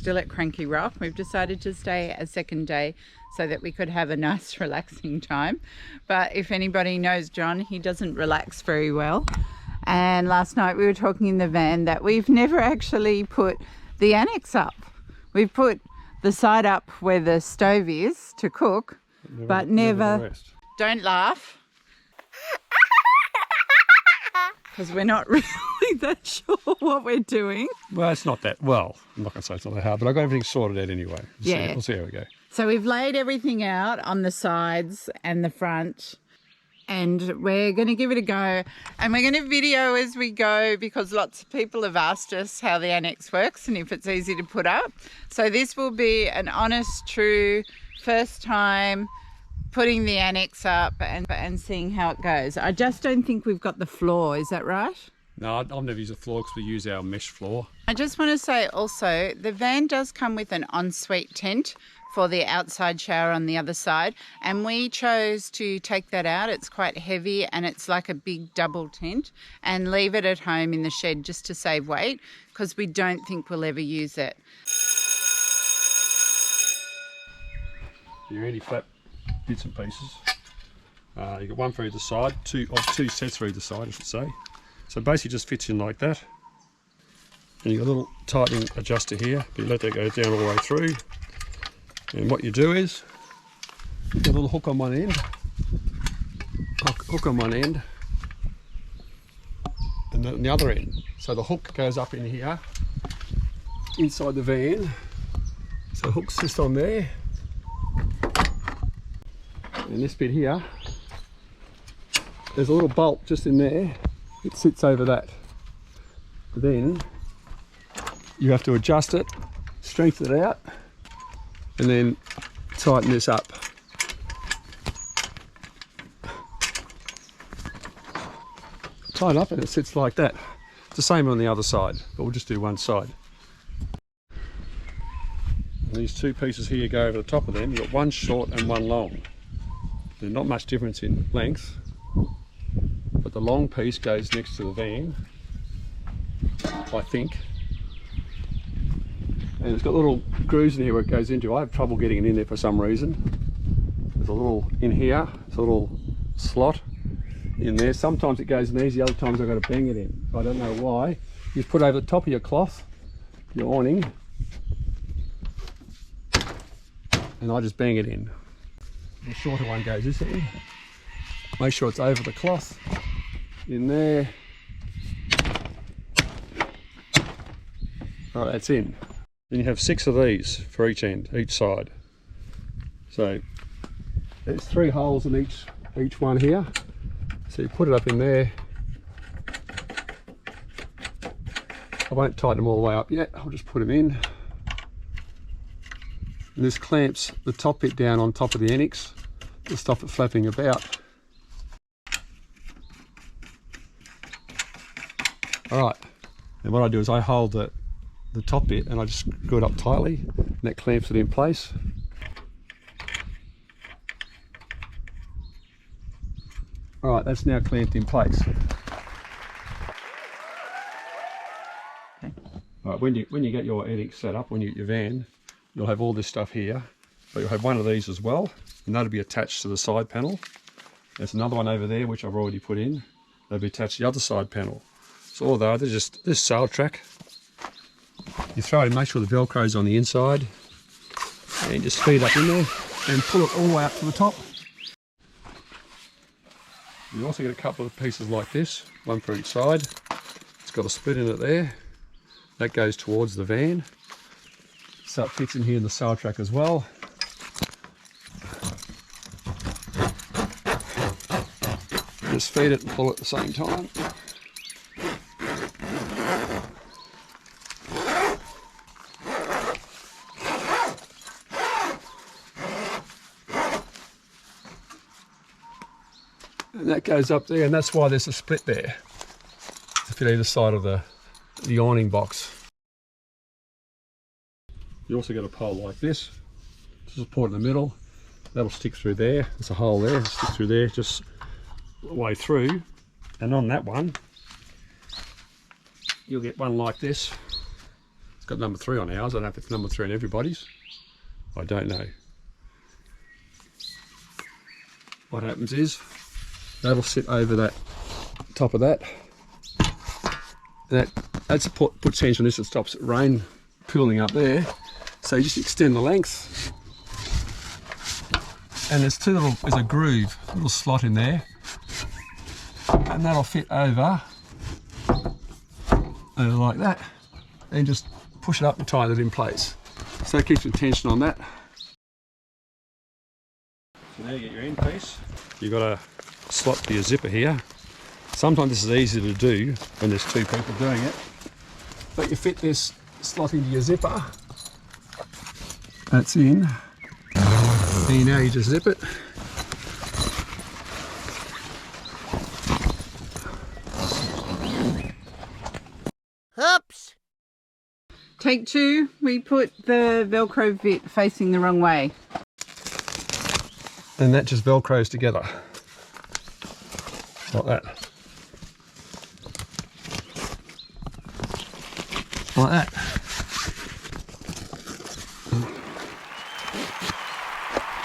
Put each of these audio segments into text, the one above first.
still at Cranky Rock. We've decided to stay a second day so that we could have a nice relaxing time. But if anybody knows John, he doesn't relax very well. And last night we were talking in the van that we've never actually put the annex up. We've put the side up where the stove is to cook, but never don't laugh. Because we're not really that sure what we're doing. Well, it's not that, well, I'm not going to say it's not that hard, but I've got everything sorted out anyway. We'll see how we go. So we've laid everything out on the sides and the front, and we're going to give it a go. And we're going to video as we go because lots of people have asked us how the annex works and if it's easy to put up. So this will be an honest, true, first time putting the annex up and seeing how it goes. I just don't think we've got the floor, is that right? No, I've never used a floor because we use our mesh floor. I just want to say also, the van does come with an ensuite tent for the outside shower on the other side, and we chose to take that out. It's quite heavy and it's like a big double tent, and leave it at home in the shed just to save weight because we don't think we'll ever use it. Your anti-flap bits and pieces. You got one for either side, two sets for either side I should say. So basically just fits in like that. And you got a little tightening adjuster here, but you let that go down all the way through. And what you do is, you get a little hook on one end, hook on one end, and then the other end. So the hook goes up in here, inside the van. So the hook sits on there. And this bit here, there's a little bolt just in there. It sits over that. Then you have to adjust it, strengthen it out, and then tighten this up. Tighten up and it sits like that. It's the same on the other side, but we'll just do one side. And these two pieces here go over the top of them. You've got one short and one long. There's not much difference in length, but the long piece goes next to the van, I think. And it's got little grooves in here where it goes into. I have trouble getting it in there for some reason. There's a little in here, it's a little slot in there. Sometimes it goes in easy, other times I've got to bang it in. I don't know why. You just put it over the top of your cloth, your awning, and I just bang it in. The shorter one goes this end. Make sure it's over the cloth, in there. All right, that's in. Then you have 6 of these for each end, each side. So there's 3 holes in each one here. So you put it up in there. I won't tighten them all the way up yet. I'll just put them in. And this clamps the top bit down on top of the annex to stop it flapping about. Alright, and what I do is I hold the top bit and I just screw it up tightly, and that clamps it in place. Alright, that's now clamped in place. Okay. Alright, when you get your annex set up, when you get your van, you'll have all this stuff here, but you'll have one of these as well, and that'll be attached to the side panel. There's another one over there which I've already put in. That'll be attached to the other side panel. So all they're just this sail track. You throw it in, make sure the Velcro's on the inside, and just feed up in there and pull it all the way up to the top. You also get a couple of pieces like this, one for each side. It's got a split in it there. That goes towards the van. So it fits in here in the sail track as well. Just feed it and pull it at the same time. And that goes up there, and that's why there's a split there to fit either side of the awning box. You also get a pole like this, just put it in the middle. That'll stick through there. There's a hole there, stick through there, just the way through. And on that one, you'll get one like this. It's got number 3 on ours. I don't know if it's number 3 on everybody's. I don't know. What happens is that'll sit over that top of that. That's puts tension on this and stops rain pooling up there. So you just extend the length, and there's there's a groove, a little slot in there, and that'll fit over like that, and just push it up and tighten it in place. So it keeps the tension on that. So now you get your end piece. You've got a slot for your zipper here. Sometimes this is easy to do when there's 2 people doing it, but you fit this slot into your zipper. That's in. And now you just zip it. Oops. Take 2, we put the Velcro bit facing the wrong way. And that just Velcros together. Like that. Like that.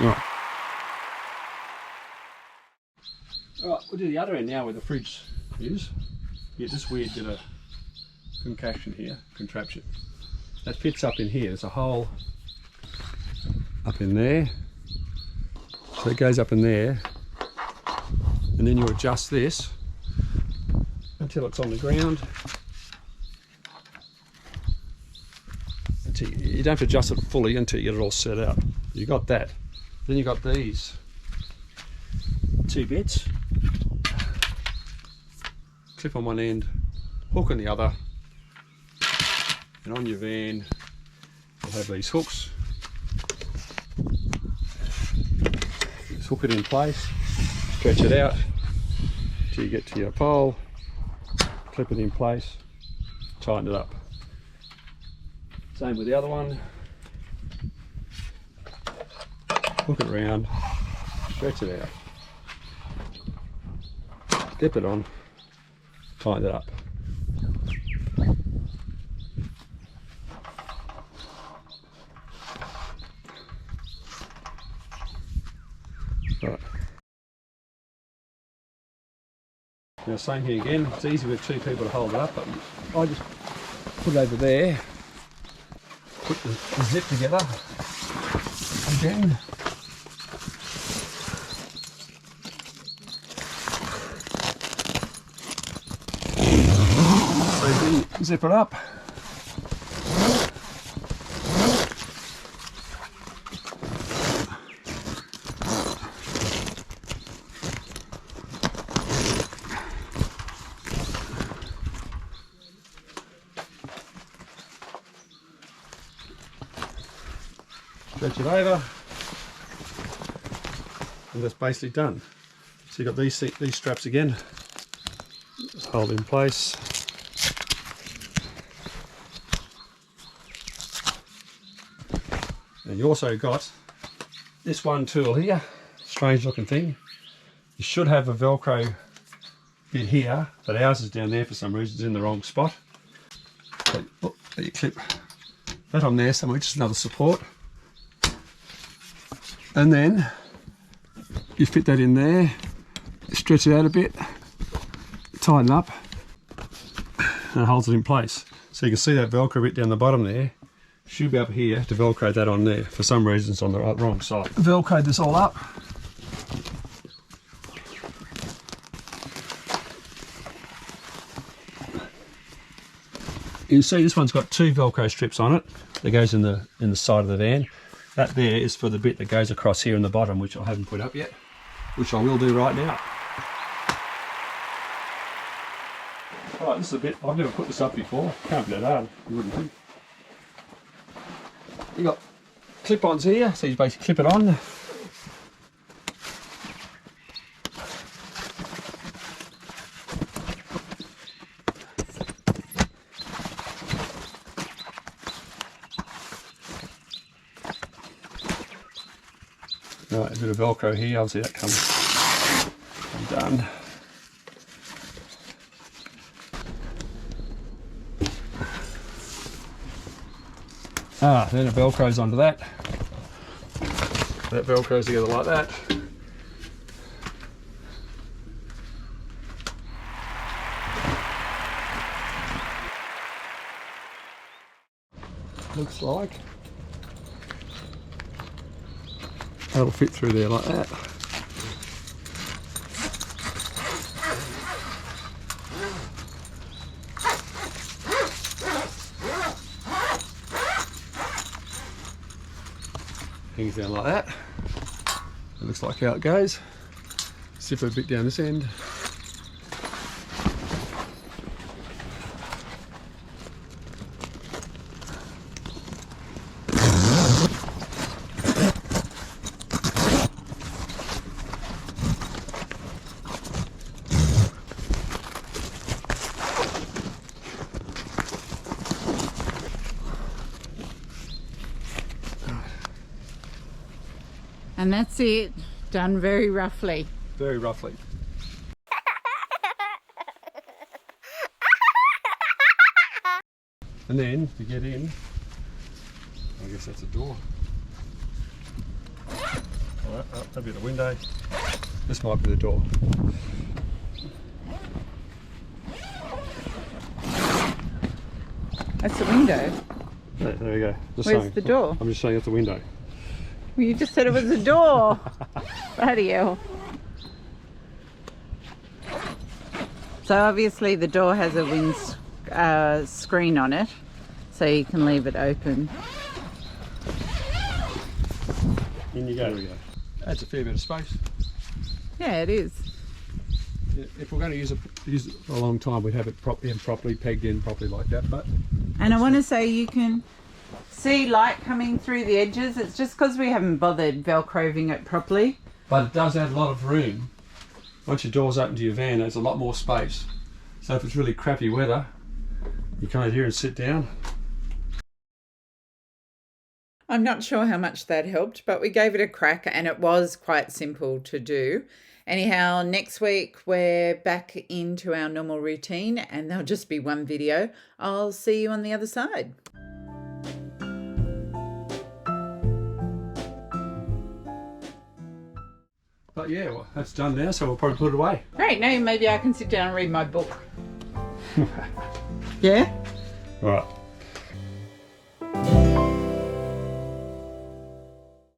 Right. Alright, we'll do the other end now where the fridge is. You get this weird bit of contraption. That fits up in here. There's a hole up in there. So it goes up in there. And then you adjust this until it's on the ground. You don't have to adjust it fully until you get it all set up. You got that. Then you got these 2 bits. Clip on one end, hook on the other, and on your van you'll have these hooks. Just hook it in place, stretch it out till you get to your pole, clip it in place, tighten it up. Same with the other one. Hook it around, stretch it out, dip it on, tighten it up. Right. Now same here again, it's easy with 2 people to hold it up, but I just put it over there, put the zip together again. Zip it up. Stretch it over, and that's basically done. So you've got these straps again, just hold in place. And you also got this one tool here, strange looking thing. You should have a Velcro bit here, but ours is down there for some reason, it's in the wrong spot. So you clip that on there somewhere, just another support. And then you fit that in there, stretch it out a bit, tighten up, and it holds it in place. So you can see that Velcro bit down the bottom there. Should be up here to Velcro that on there. For some reason it's on the wrong side. Velcro this all up. You can see this one's got 2 Velcro strips on it that goes in the side of the van. That there is for the bit that goes across here in the bottom, which I haven't put up yet, which I will do right now. Alright, this is a bit, I've never put this up before. Can't be that hard, you wouldn't think. You got clip-ons here, so you basically clip it on. Right, a bit of Velcro here, obviously that comes undone. Then it velcros onto that. That velcros together like that. Looks like that'll fit through there like that. Hangs down like that. It looks like how it goes. Zip it a bit down this end. And that's it, done very roughly. Very roughly. And then to get in, I guess that's a door. Alright, that'll be the window. This might be the door. That's the window. There we go. Where's the door? I'm just showing you the window. Well, you just said it was a door. Bloody hell. So obviously the door has a wind screen on it, so you can leave it open. In you go. There we go. Adds a fair bit of space. Yeah, it is. If we're going to use it for a long time, we'd have it properly pegged in properly like that. But and I want to say you can see light coming through the edges. It's just because we haven't bothered velcroing it properly. But it does add a lot of room. Once your door's open to your van, there's a lot more space. So if it's really crappy weather, you come out here and sit down. I'm not sure how much that helped, but we gave it a crack and it was quite simple to do. Anyhow, next week we're back into our normal routine and there'll just be one video. I'll see you on the other side. But yeah, well, that's done now, so we'll probably put it away. Great, now maybe I can sit down and read my book. Yeah? All right.